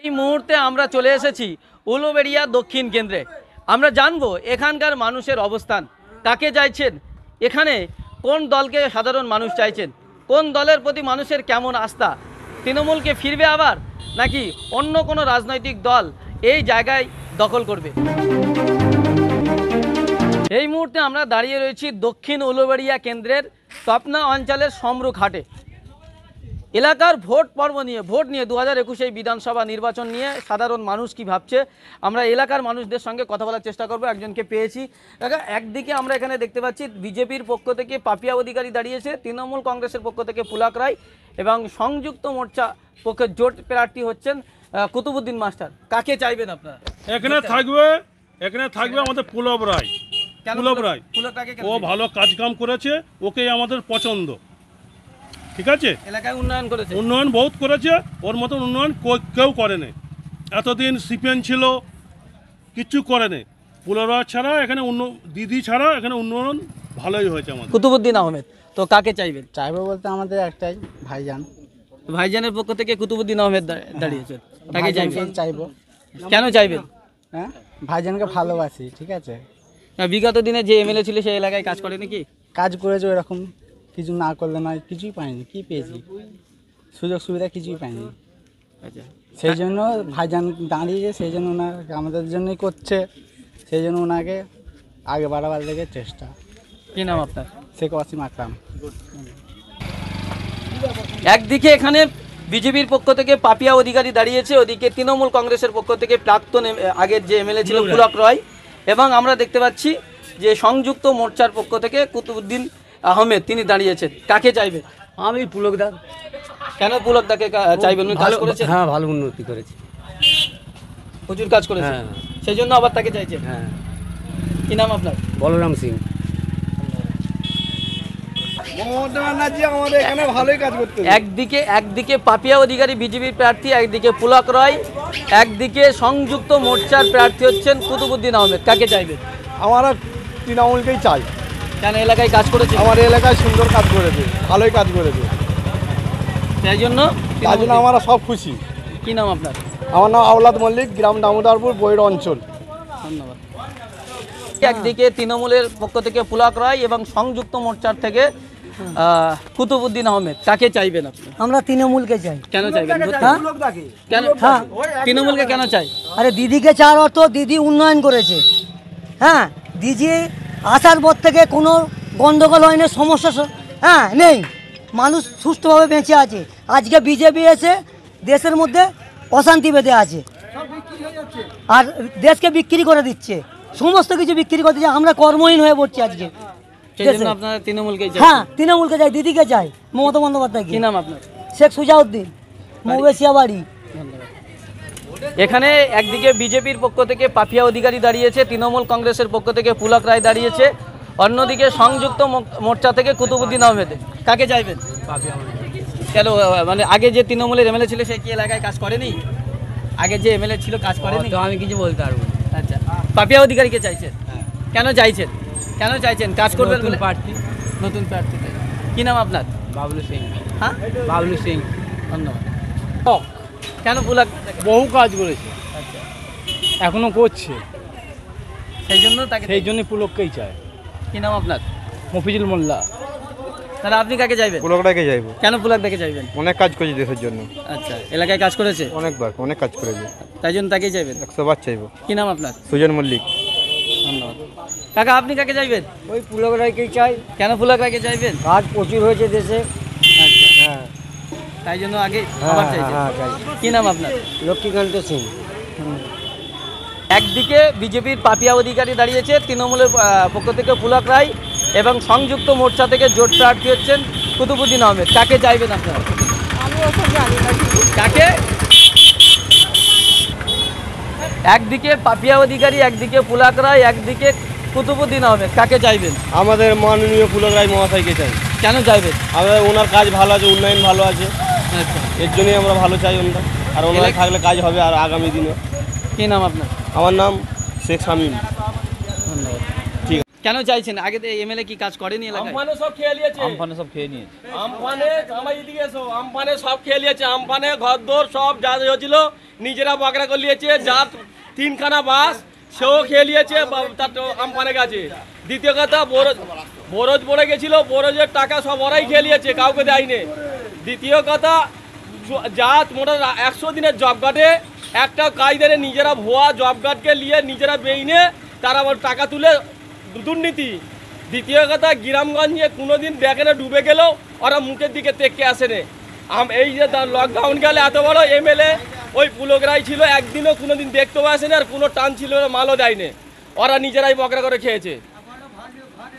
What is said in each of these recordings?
এই মুহূর্তে আমরা চলে এসেছি উলুবেড়িয়া দক্ষিণ কেন্দ্রে। আমরা জানবো এখানকার মানুষের অবস্থান, কাকে চাইছেন, এখানে কোন দলকে সাধারণ মানুষ চাইছেন, কোন দলের প্রতি মানুষের কেমন আস্থা, তৃণমূলকে ফিরবে আবার নাকি অন্য কোনো রাজনৈতিক দল এই জায়গায় দখল করবে। এই মুহূর্তে আমরা দাঁড়িয়ে রয়েছি দক্ষিণ উলুবেড়িয়া কেন্দ্রের তপনা অঞ্চলের সমরুখ হাটে। এলাকার ভোট পর্ব নিয়ে, ভোট নিয়ে 2021 বিধানসভা নির্বাচন নিয়ে সাধারণ মানুষ কি ভাবছে আমরা এলাকার মানুষদের সঙ্গে কথা বলার চেষ্টা করব। একজনকে পেয়েছি। একদিকে আমরা এখানে দেখতে পাচ্ছি বিজেপির পক্ষ থেকে পাপিয়া অধিকারী দাঁড়িয়েছে, তৃণমূল কংগ্রেসের পক্ষ থেকে পুলক রায় এবং সংযুক্ত মোর্চা পক্ষে জোট প্রার্থী হচ্ছেন কুতুবুদ্দিন মাস্টার। কাকে চাইবেন আপনারা? এখানে থাকবে আমাদের পুলক রায়। ও ভালো কাজকাম করেছে, ওকেই আমাদের পছন্দ। ঠিক আছে, এলাকায় উন্নয়ন বহুত করেছে, ওর মতন উন্নয়ন কেউ করেনি। এতদিন সিপিএম ছিল, কিচ্ছু করেনি। পুলক রায় ছাড়া এখানে দিদি ছাড়া এখানে উন্নয়ন ভালোই হয়েছে আমাদের। কুতুবুদ্দিন আহমেদ। তো কাকে চাইবেন? চাইবো বলতে আমাদের একটাই ভাইজান। ভাইজানের পক্ষ থেকে কুতুবুদ্দিন আহমেদ দাঁড়িয়েছে, তাকে চাইবো। কেন চাইবেন? হ্যাঁ, ভাইজানকে ভালোবাসি। ঠিক আছে, বিগত দিনে যে এমএলএ ছিল সেই এলাকায় কাজ করেনি কি? কাজ করেছে, এরকম কিছু না করলে নয়, কিছুই পাইনি। কি পেয়েছি? সুযোগ সুবিধা কিছুই পাইনি। আচ্ছা, সেই জন্য ভাইজান দাঁড়িয়েছে, সেই জন্য ওনাকে আমাদের জন্যই করছে, সেই জন্য ওনাকে আগে বাড়াবার লেগে চেষ্টা। কি নাম আপনার? শেখ ওয়াসিম আকরাম। একদিকে এখানে বিজেপির পক্ষ থেকে পাপিয়া অধিকারী দাঁড়িয়েছে, ওদিকে তৃণমূল কংগ্রেসের পক্ষ থেকে প্রাক্তন আগের যে এমএলএ ছিল পুলক রায়, এবং আমরা দেখতে পাচ্ছি যে সংযুক্ত মোর্চার পক্ষ থেকে কুতুবুদ্দিন আহমেদ তিনি দাঁড়িয়েছেন। কাকে চাইবেন? আমি পুলকদা। কেন পুলকদাকে চাইবেন? কাজ করেছে? হ্যাঁ, ভালো উন্নতি করেছে, প্রচুর কাজ করেছে, সেই জন্য আবার তাকে চাইছেন। হ্যাঁ। কি নাম আপনার? বলরাম সিং। একদিকে পাপিয়া অধিকারী বিজেপির প্রার্থী, একদিকে পুলক রায়, একদিকে সংযুক্ত মোর্চার প্রার্থী হচ্ছেন কুতুবুদ্দিন আহমেদ। কাকে চাইবেন? আমরা তৃণমূলকেই চাই। কেন? এলাকায় কাজ করেছে, আমার এলাকায় সুন্দর কাজ করেছে, ভালোই কাজ করেছে, তাই জন্য আমরা সব খুশি। কি নাম আপনার? আমার নাম আওলাদ মল্লিক, গ্রাম দামোদরপুর, বৈর অঞ্চল। ধন্যবাদ। একদিকে তৃণমূলের পক্ষ থেকে পুলক রায় এবং সংযুক্ত মোর্চার থেকে কুতুবুদ্দিন আহমেদ। কাকে চাইবেন আপনি? আমরা তৃণমূলকে চাই। কেন চাইবেন? কেন তৃণমূলকে কেন চাই? আরে দিদিকে চাওয়ার অর্থ দিদি উন্নয়ন করেছে। হ্যাঁ, দিদি আসার পর থেকে কোনো গন্ডগোল হয়নি, সমস্যা নেই, মানুষ সুষ্ঠুভাবে বেঁচে আছে। আজকে বিজেপি এসে দেশের মধ্যে অশান্তি বেঁধে আছে আর দেশকে বিক্রি করে দিচ্ছে, সমস্ত কিছু বিক্রি করে দিচ্ছে। আমরা কর্মহীন হয়ে পড়ছি আজকে। আপনারা তৃণমূলকে চাই? হ্যাঁ, তৃণমূলকে চাই, দিদিকে চাই, মমতা বন্দ্যোপাধ্যায়। কি নাম আপনার? শেখ সুজাউদ্দিন, মৌবেশিয়া বাড়ি। এখানে একদিকে বিজেপির পক্ষ থেকে পাপিয়া অধিকারী দাঁড়িয়েছে, তৃণমূল কংগ্রেসের পক্ষ থেকে পুলক রায় দাঁড়িয়েছে, অন্যদিকে সংযুক্ত মোর্চা থেকে কুতুবুদ্দিন আহমেদ। কাকে চাইবেন? কেন? মানে আগে যে তৃণমূলের এমএলএ ছিল সে কি এলাকায় কাজ করেনি? আগে যে এমএলএ ছিল কাজ করেনি? আমি কিছু বলতে পারবো। আচ্ছা, পাপিয়া অধিকারীকে চাইছেন? কেন চাইছেন? কেন চাইছেন? কাজ করবেন বলে? নতুন প্রার্থী। কি নাম আপনার? বাবলু সিং। হ্যাঁ, বাবলু সিং। ধন্যবাদ। কেন? পুলক বহু কাজ করেছে, আচ্ছা, এখনো করছে, সেই জন্য তাকে, সেই জন্য পুলককেই চায়। কি নাম আপনার? মফিজুল মোল্লা। তাহলে আপনি কাকে চাইবেন? পুলকটাকে চাইবো। কেন পুলকদাকে চাইবেন? অনেক কাজ করেছে দেশের জন্য। আচ্ছা, এলাকায় কাজ করেছে, অনেক কাজ করেছে, তাই জন্য তাকেই চাইবেন। 100 বার চাইবো। কি নাম আপনার? সুজন মল্লিক। ধন্যবাদ। কাকা, আপনি কাকে চাইবেন? ওই পুলক রায়কেই চাই, কেন পুলক রায়কে চাইবেন? কাজ প্রচুর হয়েছে দেশে। আচ্ছা, হ্যাঁ, তাই জন্য আগে আবার চাইছেন। কি নাম আপনার? লক্ষ্মীকান্ত সিং। একদিকে বিজেপির পাপিয়া অধিকারী দাঁড়িয়েছে, তৃণমূলের পক্ষ থেকে পুলক রায় এবং সংযুক্ত মোর্চা থেকে জোট প্রার্থী হচ্ছেন কুতুবুদ্দিন আহমেদ। কাকে চাইবেন আপনারা? কাকে? একদিকে পাপিয়া অধিকারী, একদিকে পুলক রায়, একদিকে কুতুবুদ্দিন আহমেদ। কাকে চাইবেন? আমাদের মাননীয় পুলক রায় মহাশয়কে চাই। কেন চাইবেন? আমাদের ওনার কাজ ভালো আছে, উন্নয়ন ভালো আছে, আচ্ছা, এর জন্যই আমরা ভালো চাই ওনার। আর ওনার থাকলে কাজ হবে আর আগামী দিনে। কি নাম আপনার? আমার নাম শেখ শামীম। ধন্যবাদ। ঠিক। কেন চাইছেন? আগে এমএলএ কি কাজ করেনি এলাকায়? আমফানে সব খেয়ে নিয়েছে, আমফানে সব খেয়ে নিয়েছে। আমফানে আমার এদিকে এসো, আমফানে সব খেয়ে নিয়েছে, আমফানে ঘরদোর সব যা হয়েছিল নিজেরা বকরা করে নিয়েছে, যা 3খানা বাস সেও খেয়ে নিয়েছে, তার আমফানে গেছে। দ্বিতীয় কথা বরজ পড়ে গেছিল, বরজের টাকা সব ওরাই খেয়ে নিয়েছে, কাউকে দেয়নি। দ্বিতীয় কথা যা মোটা 100 দিনের জব কার্ডে একটা কাজ দেয় নিজেরা ভুয়া জব কার্ডকে নিয়ে নিজেরা বেইনে তারা আবার টাকা তুলে দুর্নীতি। দ্বিতীয় কথা গ্রামগঞ্জে কোনোদিন দেখে ডুবে গেলেও ওরা মুখের দিকে তেকে আসে নে। এই যে লকডাউন গেলে এত বড় এমএলএ ওই পুলকরাই ছিল, একদিনও কোনোদিন দেখতেও আসেনি আর কোনো টান ছিল না, মালও দেয়নি, ওরা নিজেরাই বকরা করে খেয়েছে।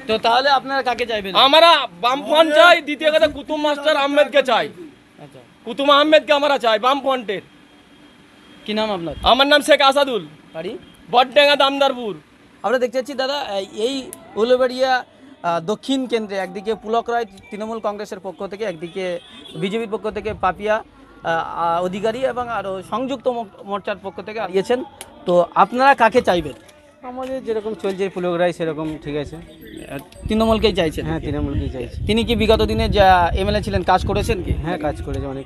তো তাহলে আপনারা কাকে চাইবেন? আমরা বামফ্রন্ট চাই। দ্বিতীয় কথা কুতুব মাস্টার আহমেদকে চাই, আচ্ছা, কুতুব আহমেদকে আমরা চাই বামফ্রন্টের। কি নাম আপনার? আমার নাম শেখ আসাদুল, বাড়ি? বটডাঙ্গা দামদারপুর। আমরা দেখতে পাচ্ছি দাদা, এই উলুবেড়িয়া দক্ষিণ কেন্দ্রে একদিকে পুলক রায় তৃণমূল কংগ্রেসের পক্ষ থেকে, একদিকে বিজেপির পক্ষ থেকে পাপিয়া অধিকারী এবং আরও সংযুক্ত মোর্চার পক্ষ থেকে দিয়েছেন। তো আপনারা কাকে চাইবেন? আমাদের যেরকম চলছে পুলক রায় সেরকম ঠিক আছে। তৃণমূলকেই চাইছেন? হ্যাঁ, তৃণমূলকেই চাইছি। তিনি কি বিগত দিনে যা এমএলএ ছিলেন কাজ করেছেন কি? হ্যাঁ, কাজ করেছে অনেক।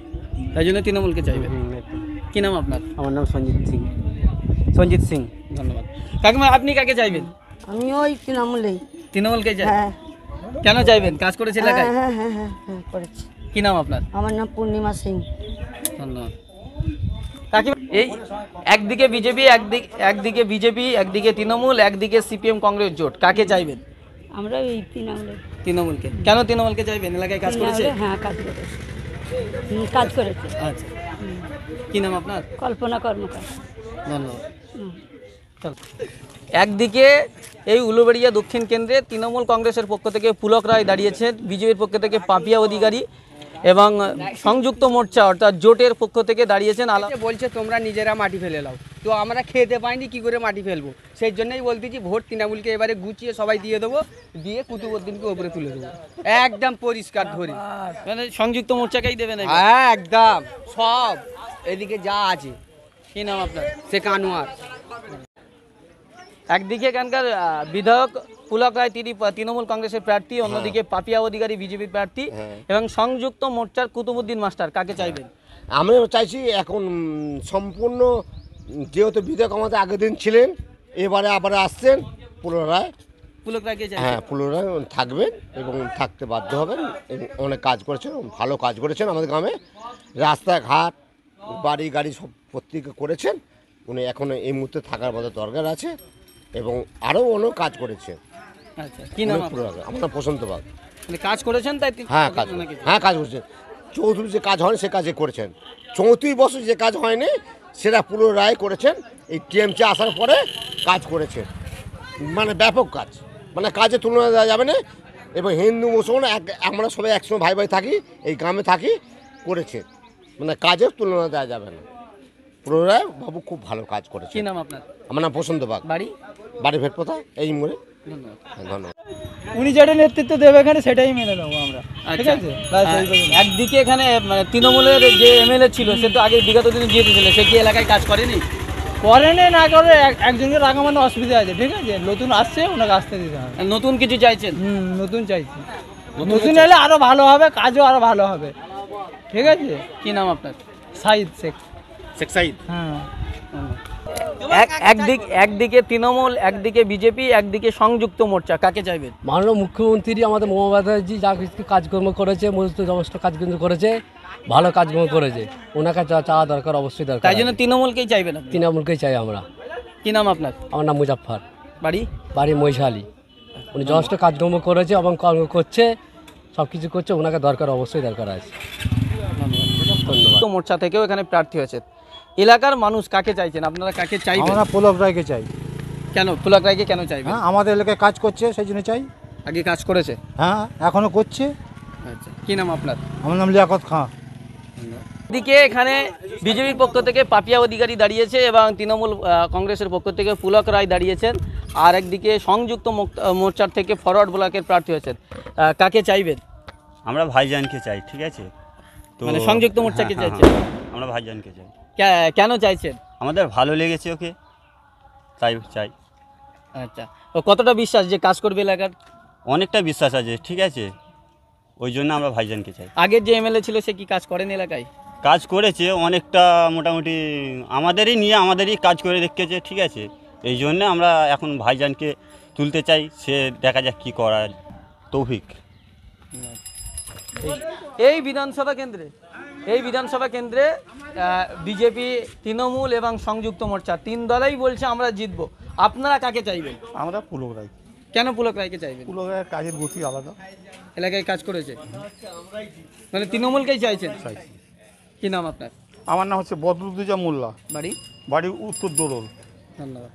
তাই জন্য তৃণমূলকে চাইবেন। একদম। কি নাম আপনার? আমার নাম সঞ্জিত সিং। ধন্যবাদ। কাকিমা, আপনি কাকে চাইবেন? আমি ওই তৃণমূলেই। তৃণমূলকেই চাই? হ্যাঁ কেন চাইবেন? কাজ করেছে এলাকায়? হ্যাঁ হ্যাঁ হ্যাঁ হ্যাঁ করেছি। কি নাম আপনার? আমার নাম পূর্ণিমা সিং। ধন্যবাদ। কাকিমা, এই একদিকে বিজেপি, একদিকে তৃণমূল, একদিকে সিপিএম কংগ্রেস জোট, কাকে চাইবেন? আমরা এই তৃণমূলের। তৃণমূলকে। কেন তৃণমূলকে চাইবেন? এলাকায় কাজ করেছে? হ্যাঁ, কাজ করেছে। কাজ করেছে। আচ্ছা, কি নাম আপনার? কল্পনা কর্মকার। ধন্যবাদ। চল। একদিকে এই উলুবেড়িয়া দক্ষিণ কেন্দ্রে তৃণমূল কংগ্রেসের পক্ষ থেকে পুলক রায় দাঁড়িয়েছেন, বিজেপির পক্ষ থেকে পাপিয়া অধিকারী এবং সংযুক্ত মোর্চা অর্থাৎ জোটের পক্ষ থেকে দাঁড়িয়েছেন বলছে তোমরা নিজেরা মাটি ফেলে নাও, তো আমরা খেতে পাইনি, কি করে মাটি ফেলবো? সেই জন্যই বলতেছি ভোট তৃণমূলকে এবারে গুছিয়ে সবাই দিয়ে দেবো, দিয়ে কুতুবুদ্দিনকে উপরে তুলে দেবো, একদম পরিষ্কার ধরে। মানে সংযুক্ত মোর্চাকেই দেবেন? হ্যাঁ, একদম সব এদিকে যা আছে। কি নাম আপনার? শেখ আনোয়ার। একদিকে এখানকার বিধায়ক পুলক রায়, তিনি তৃণমূল কংগ্রেসের প্রার্থী, অন্যদিকে পাপিয়া অধিকারী বিজেপির প্রার্থী এবং সংযুক্ত মোর্চার কুতুবুদ্দিন মাস্টার, কাকে চাইবেন? আমিও চাইছি এখন সম্পূর্ণ, যেহেতু বিধায়ক আমাদের আগের দিন ছিলেন, এবারে আবার আসছেন পুলক রায়। পুলক রায়কে চাইবেন? হ্যাঁ, পুলক রায় থাকবেন এবং থাকতে বাধ্য হবেন এবং অনেক কাজ করেছেন, ভালো কাজ করেছেন আমাদের গ্রামে, রাস্তাঘাট বাড়ি গাড়ি সব প্রত্যেকে করেছেন। উনি এখন এই মুহূর্তে থাকার মতো দরকার আছে এবং আরও অনেক কাজ করেছেন। আচ্ছা, কি নাম আপনার? আমার নাম প্রশান্ত বাগ। মানে কাজ করেছেন তাই? হ্যাঁ, কাজ করেছেন। 34 যে কাজ হয়নি সে কাজে করেছেন, 34 বছর যে কাজ হয়নি সেটা পুলক রায় করেছেন। এই টিএমসি আসার পরে কাজ করেছেন, মানে ব্যাপক কাজ, মানে কাজে তুলনা দেওয়া যাবে না। এবং হিন্দু মুসলমান আমরা সবাই একসঙ্গে ভাই ভাই থাকি, এই গ্রামে থাকি, করেছে, মানে কাজের তুলনা দেওয়া যাবে না। পুলক রায় বাবু খুব ভালো কাজ করেছে। কি নাম আপনার? আমার নাম প্রশান্ত বাগ। বাড়ি ভেটপথা এই মোড়ে। ধন্যবাদ। উনি যেটা নেতৃত্ব দেবে এখানে সেটাই মেনে নেবো আমরা, ঠিক আছে? একদিকে এখানে মানে তৃণমূলের যে এমএলএ ছিল সে তো আগে বিগত দিনে জিতে ছিল, সে কি এলাকায় কাজ করেনি? করেনি, না করে একজনকে রাখা মানে অসুবিধা আছে, ঠিক আছে? নতুন আসছে, ওনাকে আসতে দিতে হবে। নতুন কিছু চাইছেন? নতুন চাইছি, নতুন এলে আরো ভালো হবে, কাজও আরো ভালো হবে, ঠিক আছে? কি নাম আপনার? সাইদ শেখ। শেখ সাইদ। হ্যাঁ। একদিকে তৃণমূল, একদিকে বিজেপি, একদিকে সংযুক্ত মোর্চা, কাকে চাইবেন? মাননীয় মুখ্যমন্ত্রী আমাদের মমতা ব্যানার্জি যা কিছু কাজকর্ম করেছে, সমস্ত কাজকর্ম করেছে, ভালো কাজকর্ম করেছে, ওনাকে চাওয়া দরকার, অবশ্যই দরকার। তাই জন্য তৃণমূলকেই চাইবেন? তৃণমূলকেই চাই আমরা। কি নাম আপনার? আমার নাম মুজাফফর। বাড়ি মহিষালি। উনি যথেষ্ট কাজকর্ম করেছে এবং কর্ম করছে, সব কিছু করছে, ওনাকে দরকার, অবশ্যই দরকার আছে। ধন্যবাদ। মোর্চা থেকেও এখানে প্রার্থী হয়েছে, এলাকার মানুষ কাকে চাইছেন? আপনারা কাকে চাইবেন? আমরা পুলক রায়কে চাই। কেন পুলক রায়কে কেন চাইবেন? হ্যাঁ, আমাদের এলাকায় কাজ করছে সেই জন্য চাই। আগে কাজ করেছে? হ্যাঁ, এখনও করছে। আচ্ছা, কি নাম আপনার? আমার নাম লিয়াকত খাঁ। দিকে এখানে বিজেপির পক্ষ থেকে পাপিয়া অধিকারী দাঁড়িয়েছে এবং তৃণমূল কংগ্রেসের পক্ষ থেকে পুলক রায় দাঁড়িয়েছেন, আর একদিকে সংযুক্ত মোর্চার থেকে ফরওয়ার্ড ব্লকের প্রার্থী হয়েছেন, কাকে চাইবেন? আমরা ভাইজানকে চাই, ঠিক আছে? তো মানে সংযুক্ত মোর্চাকে হ্যাঁ, চাইছেন? আমরা ভাইজানকে চাই। কেন চাইছেন? আমাদের ভালো লেগেছে ওকে, তাই চাই। আচ্ছা, ও কতটা বিশ্বাস যে কাজ করবে এলাকার? অনেকটা বিশ্বাস আছে, ঠিক আছে, ওই জন্য আমরা ভাইজানকে চাই। আগের যে এমএলএ ছিল সে কি কাজ করেন এলাকায়? কাজ করেছে অনেকটা, মোটামুটি আমাদেরই নিয়ে আমাদেরই কাজ করে রেখেছে, ঠিক আছে, এই জন্য আমরা এখন ভাইজানকে তুলতে চাই, সে দেখা যাক কী করার তৌফিক। এই বিধানসভা কেন্দ্রে বিজেপি, তৃণমূল এবং সংযুক্ত মোর্চা 3 দলেই বলছে আমরা জিতবো। আপনারা কাকে চাইবেন? আমরা পুলক রায়। কেন পুলক রায়কে চাইবেন? পুলক রায়ের কাজের গতি আলাদা, এলাকায় কাজ করেছে, মানে তৃণমূলকেই চাইছেন? কি নাম আপনার? আমার নাম হচ্ছে বদরুদ্দোজা মোল্লা, বাড়ি উত্তর দোরল। ধন্যবাদ।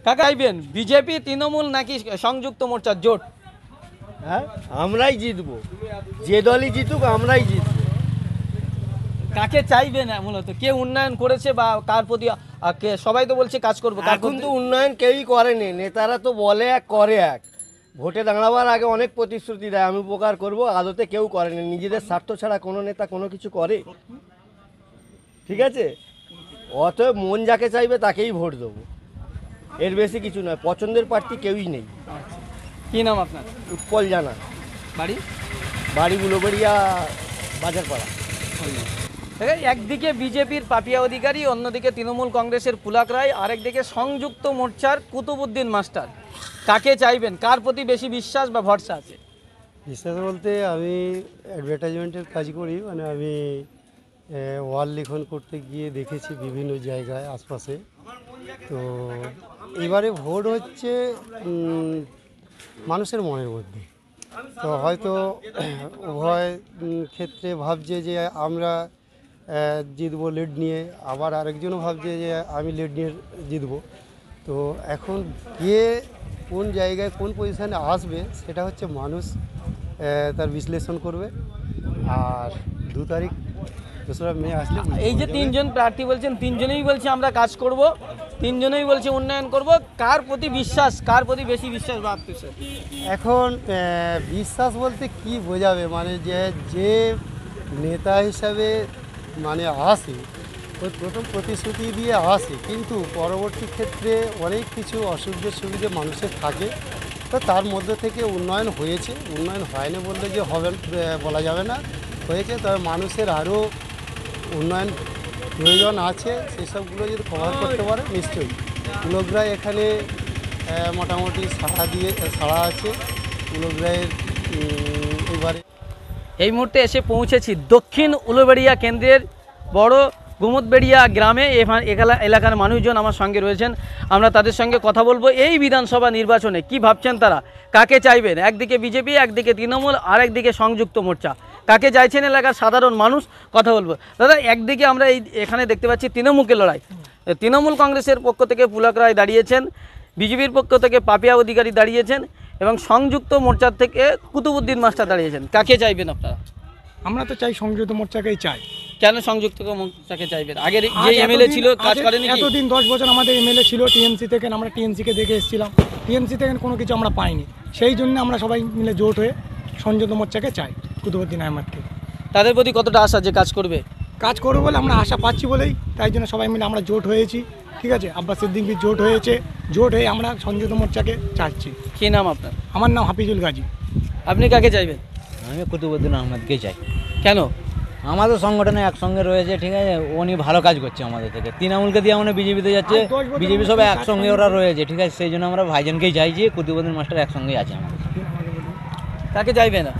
কাকে চাইবেন, বিজেপি, তৃণমূল নাকি সংযুক্ত মোর্চার জোট? হ্যাঁ, আমরাই জিতবো, যে দলই জিতুক আমরাই জিতবো। কাকে চাইবেন মূলত? কে উন্নয়ন করেছে বা কার প্রতি সবাই তো বলছে কাজ করবো, এখন তো উন্নয়ন কেউই করেনি, নেতারা তো বলে এক করে এক। ভোটে দাঁড়াবার আগে অনেক প্রতিশ্রুতি দেয় আমি উপকার করব, আদতে কেউ করেনি। নিজেদের স্বার্থ ছাড়া কোনো নেতা কোনো কিছু করে? ঠিক আছে, অতএব মন যাকে চাইবে তাকেই ভোট দেবো, এর বেশি কিছু নয়। পছন্দের প্রার্থী কেউই নেই। কি নাম আপনার? উৎপল জানা। বাড়ি বুলোবেড়িয়া, বাজারপাড়া। একদিকে বিজেপির পাপিয়া অধিকারী, অন্যদিকে তৃণমূল কংগ্রেসের পুলক রায়, আরেকদিকে সংযুক্ত মোর্চার কুতুবুদ্দিন মাস্টার। কাকে চাইবেন? কার প্রতি বেশি বিশ্বাস বা ভরসা আছে? বিশ্বাস বলতে আমি অ্যাডভার্টাইজমেন্টের কাজ করি, মানে আমি ওয়াল লিখন করতে গিয়ে দেখেছি বিভিন্ন জায়গায় আশপাশে। তো এবারে ভোট হচ্ছে মানুষের মনের মধ্যে। তো হয়তো উভয় ক্ষেত্রে ভাবছে যে আমরা জিতবো লিড নিয়ে, আবার আরেকজনও ভাবছে যে আমি লিড নিয়ে জিতবো। তো এখন কে কোন জায়গায় কোন পজিশানে আসবে সেটা হচ্ছে মানুষ তার বিশ্লেষণ করবে। আর 2 তারিখ 2রা মে আসলে এই যে 3 জন প্রার্থী বলছেন, 3 জনেই বলছে আমরা কাজ করব, 3 জনেই বলছে উন্নয়ন করব। কার প্রতি বিশ্বাস, কার প্রতি বেশি বিশ্বাস বা আত্মবিশ্বাস? এখন বিশ্বাস বলতে কি বোঝাবে, মানে যে নেতা হিসাবে মানে আসে, প্রথম প্রতিশ্রুতি দিয়ে আসে, কিন্তু পরবর্তী ক্ষেত্রে অনেক কিছু অসুবিধা সুবিধা মানুষের থাকে। তো তার মধ্যে থেকে উন্নয়ন হয়েছে, উন্নয়ন হয়নি বললে যে হবে বলা যাবে না, হয়েছে। তবে মানুষের আরও উন্নয়ন প্রয়োজন আছে, সেসবগুলো যদি কভার করতে পারে নিশ্চয়ই। পুলকরায় এখানে মোটামুটি সাড়া আছে পুলকরায়ের এবারে। এই মুহূর্তে এসে পৌঁছেছি দক্ষিণ উলুবেড়িয়া কেন্দ্রের বড় গুমুদবেড়িয়া গ্রামে। এলাকার মানুষজন আমার সঙ্গে রয়েছেন, আমরা তাদের সঙ্গে কথা বলবো। এই বিধানসভা নির্বাচনে কি ভাবছেন তারা, কাকে চাইবেন? একদিকে বিজেপি, একদিকে তৃণমূল, আর একদিকে সংযুক্ত মোর্চা। কাকে চাইছেন এলাকার সাধারণ মানুষ, কথা বলবো। দাদা, একদিকে আমরা এখানে দেখতে পাচ্ছি তৃণমূলের লড়াই। তৃণমূল কংগ্রেসের পক্ষ থেকে পুলক রায় দাঁড়িয়েছেন, বিজেপির পক্ষ থেকে পাপিয়া অধিকারী দাঁড়িয়েছেন এবং সংযুক্ত মোর্চার থেকে কুতুবুদ্দিন মাস্টার দাঁড়িয়েছেন। কাকে চাইবেন আপনারা? আমরা তো চাই সংযুক্ত মোর্চাকেই চাই। কেন সংযুক্ত মোর্চাকে চাইবেন? আগের যে এমএলএ ছিল কাজ করেনি? এতদিন 10 বছর আমাদের এমএলএ ছিল টিএমসি থেকে, আমরা টিএমসিকে দেখে এসেছিলাম, টিএমসি থেকে কোনো কিছু আমরা পাইনি। সেই জন্য আমরা সবাই মিলে জোট হয়ে সংযুক্ত মোর্চাকে চাই, কুতুবুদ্দিন আহমেদকে। তাদের প্রতি কতটা আশা যে কাজ করবে? কাজ করবে বলে আমরা আশা পাচ্ছি বলেই, তাই জন্য সবাই মিলে আমরা জোট হয়েছি। ঠিক আছে, আব্বাস সিদ্দিকী জোট হয়েছে, জোট হয়ে আমরা সংযুক্ত মোর্চাকে চাচ্ছি। কী নাম আপনার? আমার নাম হাফিজুল গাজী। আপনি কাকে চাইবেন? আমি কুতুবুদ্দিন আহমেদকে চাই। কেন? আমাদের সংগঠনে একসঙ্গে রয়েছে, ঠিক আছে, উনি ভালো কাজ করছে আমাদের থেকে। তৃণমূলকে দিয়ে আমরা বিজেপিতে যাচ্ছে, বিজেপি সব একসঙ্গে ওরা রয়েছে, ঠিক আছে, সেই জন্য আমরা ভাইজানকেই চাইছি। কুতুবুদ্দিন মাস্টার একসঙ্গেই আছে আমাদের। কাকে চাইবে না?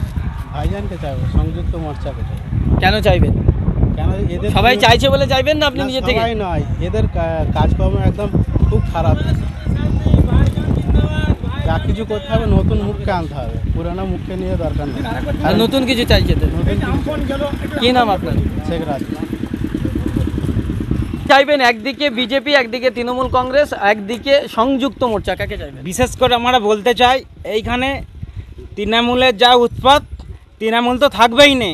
ভাইজানকে চাইবো, সংযুক্ত মোর্চাকে চাই। কেন চাইবেন? কেন এদের সবাই চাইছে বলে চাইবেন না আপনি নিজে থেকে? সবাই নয়, এদের কাজকর্ম একদম খুব খারাপ। যা কিছু করতে হবে নতুন মুখকে আনতে হবে, পুরানো মুখকে নিয়ে দরকার নেই। আর নতুন কিছু চাইছে তো? কি নাম আপনার? শেখ রাজি। চাইবেন একদিকে বিজেপি, একদিকে তৃণমূল কংগ্রেস, একদিকে সংযুক্ত মোর্চা, কাকে চাইবেন? বিশেষ করে আমরা বলতে চাই এইখানে তৃণমূলের যা উৎপাত, তৃণমূল তো থাকবেই না।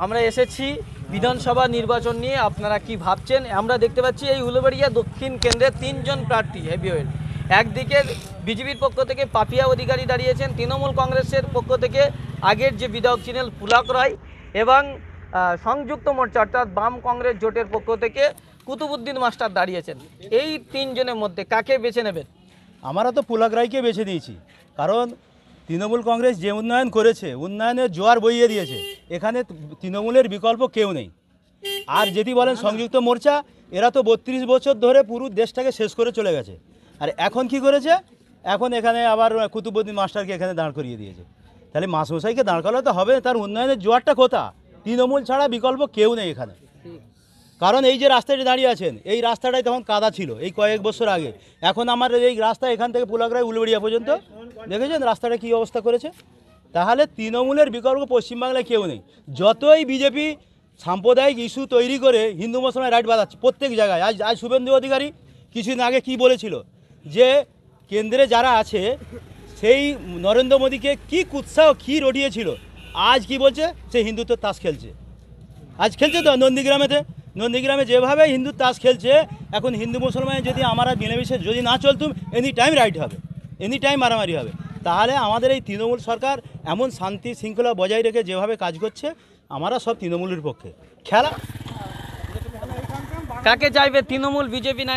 আমরা এসেছি বিধানসভা নির্বাচন নিয়ে, আপনারা কি ভাবছেন? আমরা দেখতে পাচ্ছি এই উলুবেড়িয়া দক্ষিণ কেন্দ্রে 3 জন প্রার্থী হেভিওয়েট। একদিকে বিজেপির পক্ষ থেকে পাপিয়া অধিকারী দাঁড়িয়েছেন, তৃণমূল কংগ্রেসের পক্ষ থেকে আগের যে বিধায়ক ছিলেন পুলক রায়, এবং সংযুক্ত মোর্চা অর্থাৎ বাম কংগ্রেস জোটের পক্ষ থেকে কুতুবুদ্দিন মাস্টার দাঁড়িয়েছেন। এই 3 জনের মধ্যে কাকে বেছে নেবেন? আমরা তো পুলক রায়কে বেছে দিয়েছি, কারণ তৃণমূল কংগ্রেস যে উন্নয়ন করেছে, উন্নয়নের জোয়ার বইয়ে দিয়েছে, এখানে তৃণমূলের বিকল্প কেউ নেই। আর যদি বলেন সংযুক্ত মোর্চা, এরা তো 32 বছর ধরে পুরো দেশটাকে শেষ করে চলে গেছে। আর এখন কি করেছে, এখন এখানে আবার কুতুবুদ্দিন মাস্টারকে এখানে দাঁড় করিয়ে দিয়েছে। তাহলে মাসমশাইকে দাঁড় করালে তো হবে, তার উন্নয়নের জোয়ারটা কোথা? তৃণমূল ছাড়া বিকল্প কেউ নেই এখানে। কারণ এই যে রাস্তাটি দাঁড়িয়ে আছেন, এই রাস্তাটাই তখন কাদা ছিল এই কয়েক বছর আগে। এখন আমার এই রাস্তা এখান থেকে পুলকরাই উলবেড়িয়া পর্যন্ত দেখেছেন রাস্তাটা কী অবস্থা করেছে। তাহলে তৃণমূলের বিকল্প পশ্চিমবাংলায় কেউ নেই। যতই বিজেপি সাম্প্রদায়িক ইস্যু তৈরি করে হিন্দু মুসলমান রাইট বাঁধাচ্ছে প্রত্যেক জায়গায়। আজ শুভেন্দু অধিকারী কিছুদিন আগে কি বলেছিল, যে কেন্দ্রে যারা আছে সেই নরেন্দ্র মোদীকে কি কুৎসাহ কী রটিয়েছিল, আজ কি বলছে, সে হিন্দুত্বের তাস খেলছে। আজ খেলছে তো নন্দীগ্রামে যেভাবে হিন্দু তাস খেলছে, এখন হিন্দু মুসলমান যদি আমরা মিলেমিশে যদি না চলতুম, এনি টাইম রাইট হবে, এনি টাইম মারামারি হবে। তাহলে আমাদের এই তৃণমূল সরকার এমন শান্তি শৃঙ্খলা বজায় রেখে যেভাবে কাজ করছে, আমরা সব তৃণমূলের পক্ষে। খেলা কাকে চাইবে, তৃণমূল, বিজেপি না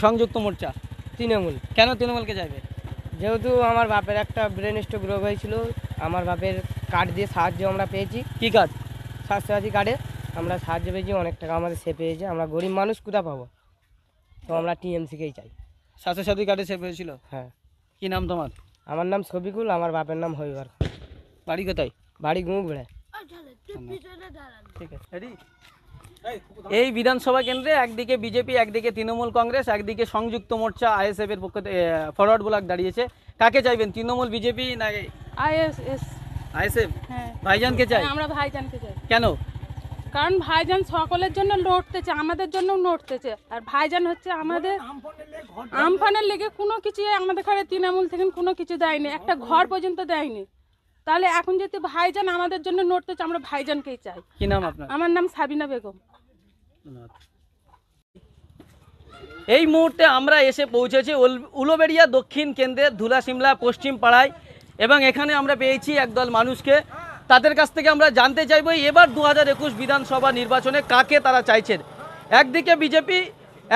সংযুক্ত মোর্চা? তৃণমূল। কেন তৃণমূলকে চাইবে? যেহেতু আমার বাপের একটা ব্রেন স্ট্রোক রোগ হয়েছিল, আমার বাপের কার্ড দিয়ে সাহায্য আমরা পেয়েছি। কি কার্ড? স্বাস্থ্যসাথী কার্ডে আমরা সাহায্য পেয়েছি, অনেক টাকা আমাদের সে পেয়েছে। আমরা গরিব মানুষ কোথা পাবো, তো আমরা টিএমসিকেই চাই। স্বাস্থ্যসাথী কার্ডে সেভ হয়েছিল? হ্যাঁ। কি নাম তোমার? আমার নাম শফিকুল, আমার বাপের নাম হইবার। বাড়ি কোথায়? বাড়ি গুঁড়ে। ঠিক আছে। এই বিধানসভা কেন্দ্রে একদিকে বিজেপি, একদিকে তৃণমূল কংগ্রেস, একদিকে সংযুক্ত মোর্চা আইএসএফ এর পক্ষ থেকে ফরওয়ার্ড ব্লক দাঁড়িয়েছে। কাকে চাইবেন, তৃণমূল, বিজেপি না আইএসএফ? হ্যাঁ, ভাইজানকে চাই। আমরা ভাইজানকে চাই। কেন? কারণ ভাইজান সকলের জন্য লড়তেছে, আমাদের জন্য লড়তেছে। আর ভাইজান হচ্ছে আমাদের আমফানের লেগে কোনো কিছু আমাদের ঘরে তৃণমূল থেকে কোনো কিছু দেয়নি, একটা ঘর পর্যন্ত দেয়নি। তাহলে এখন যদি ভাইজান আমাদের জন্য লড়তেছে, আমরা ভাইজানকেই চাই। কি নাম আপনার? আমার নাম সাবিনা বেগম। এই মুহূর্তে আমরা এসে পৌঁছেছি উলুবেড়িয়া দক্ষিণ কেন্দ্রের ধুলাশিমলা পশ্চিম পাড়ায়, এবং এখানে আমরা পেয়েছি একদল মানুষকে। তাদের কাছ থেকে আমরা জানতে চাইব এবার 2021 বিধানসভা নির্বাচনে কাকে তারা চাইছেন। একদিকে বিজেপি,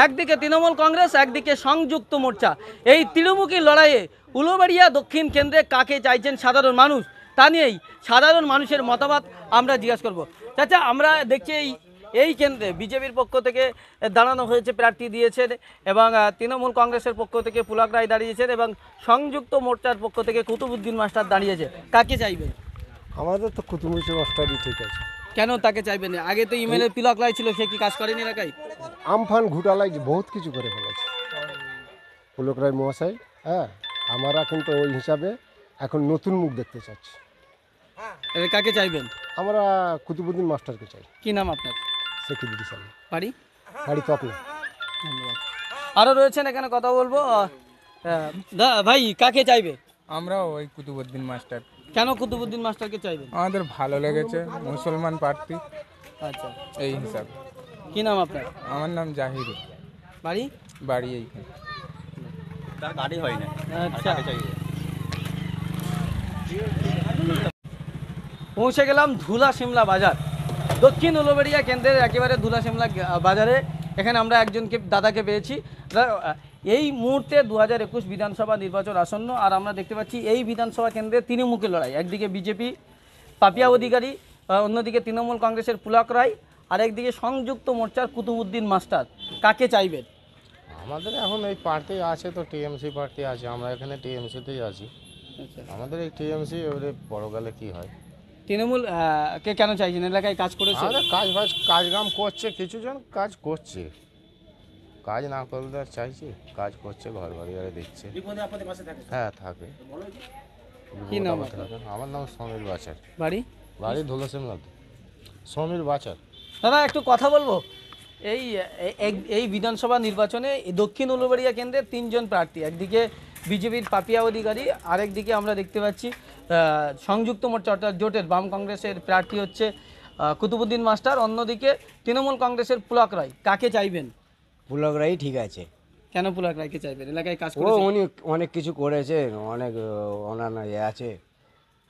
একদিকে তৃণমূল কংগ্রেস, একদিকে সংযুক্ত মোর্চা। এই ত্রিমুখী লড়াইয়ে উলুবেড়িয়া দক্ষিণ কেন্দ্রে কাকে চাইছেন সাধারণ মানুষ, তা নিয়েই সাধারণ মানুষের মতামত আমরা জিজ্ঞাসা করব। চাচা, আমরা দেখছি এই কেন্দ্রে বিজেপির পক্ষ থেকে দাঁড়ানো হয়েছে, প্রার্থী দিয়েছেন, এবং তৃণমূল কংগ্রেসের পক্ষ থেকে পুলক রায় দাঁড়িয়েছেন, এবং সংযুক্ত মোর্চার পক্ষ থেকে কুতুবুদ্দিন মাস্টার দাঁড়িয়েছে। কাকে চাইবেন? আমাদের তো কুতুবুদ্দিন মাস্টারই ঠিক আছে। কেন তাকে চাইবেন? আগে তো ইমেলে পুলক রায় ছিল, সে কি কাজ করেনি এলাকায়? আমফান ঘুটালাই বহুত কিছু করে ফেলেছে পুলক রায় মহাশয়। হ্যাঁ, আমরা কিন্তু ওই হিসাবে এখন নতুন মুখ দেখতে চাচ্ছি। কাকে চাইবেন? আমরা কুতুবুদ্দিন মাস্টারকে চাই। কি নাম আপনার? সেকিউরিটি সাহেব। বাড়ি? বাড়ি তপনা। ধন্যবাদ। আরও রয়েছেন এখানে, কথা বলবো। ভাই, কাকে চাইবে? আমরা ওই কুতুবুদ্দিন মাস্টার। কেন কুতুবুদ্দিন মাস্টারকে চাইবেন? আমাদের ভালো লেগেছে, মুসলমান প্রার্থী। আচ্ছা, এই হিসাবে। কি নাম আপনার? আমার নাম জাহিরুল। বাড়ি? বাড়ি এইখানে। তার গাড়ি হয় না। আচ্ছা, পৌঁছে গেলাম ধুলাশিমলা বাজার, দক্ষিণ উলুবেড়িয়া কেন্দ্রের একেবারে ধুলাশিমলা বাজারে। এখানে আমরা একজনকে দাদাকে পেয়েছি। এই মুহূর্তে 2021 বিধানসভা নির্বাচন আসন্ন, আর আমরা দেখতে পাচ্ছি এই বিধানসভা কেন্দ্রে ত্রিমুখী লড়াই। একদিকে বিজেপি পাপিয়া অধিকারী, অন্যদিকে তৃণমূল কংগ্রেসের পুলক রায়, আর একদিকে সংযুক্ত মোর্চার কুতুবুদ্দিন মাস্টার। কাকে চাইবেন? আমাদের এখন এই প্রার্থী আছে তো টিএমসি প্রার্থী আছে, আমরা এখানে টিএমসিতেই আছি। আমাদের এই টিএমসি এবারে পরকালে কি হয়। তৃণমূল কে কেন চাইছেন? এলাকায় কাজ করেছে? আমাদের কাজকাম করছে, কিছুজন কাজ করছে, কাজ না করলে আর চাইছি, কাজ করছে, ঘর বাড়ি দিচ্ছে। হ্যাঁ, থাকে। কি নাম? আমার নাম সমীর বাচার। বাড়ি? বাড়ি ধুলাশিমলা। সমীর বাচার। দাদা, একটু কথা বলবো। এই বিধানসভা নির্বাচনে দক্ষিণ উলুবেড়িয়া কেন্দ্রে 3 জন প্রার্থী। একদিকে বিজেপির পাপিয়া অধিকারী, আরেকদিকে আমরা দেখতে পাচ্ছি সংযুক্ত মোর্চা অর্থাৎ জোটের বাম কংগ্রেসের প্রার্থী হচ্ছে কুতুবুদ্দিন মাস্টার, অন্যদিকে তৃণমূল কংগ্রেসের পুলক রায়। কাকে চাইবেন? পুলক রায় ঠিক আছে। কেন পুলক রায়কে চাইবেন? এলাকায় কাজ ও উনি অনেক কিছু করেছে, অনেক ওনার আছে।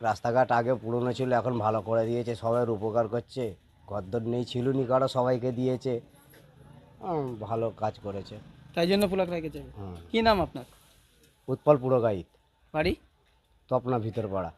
রাস্তাঘাট আগে পুরনো ছিল, এখন ভালো করে দিয়েছে, সবাই উপকার করছে। গদ্দর নেই, ছিল নি কারো, সবাইকে দিয়েছে, ভালো কাজ করেছে। তাই জন্য পুলক রায়কে চাইবেন। কি নাম আপনার? উৎপল পুরগাইত, বাড়ি তপনা ভিতরপাড়া।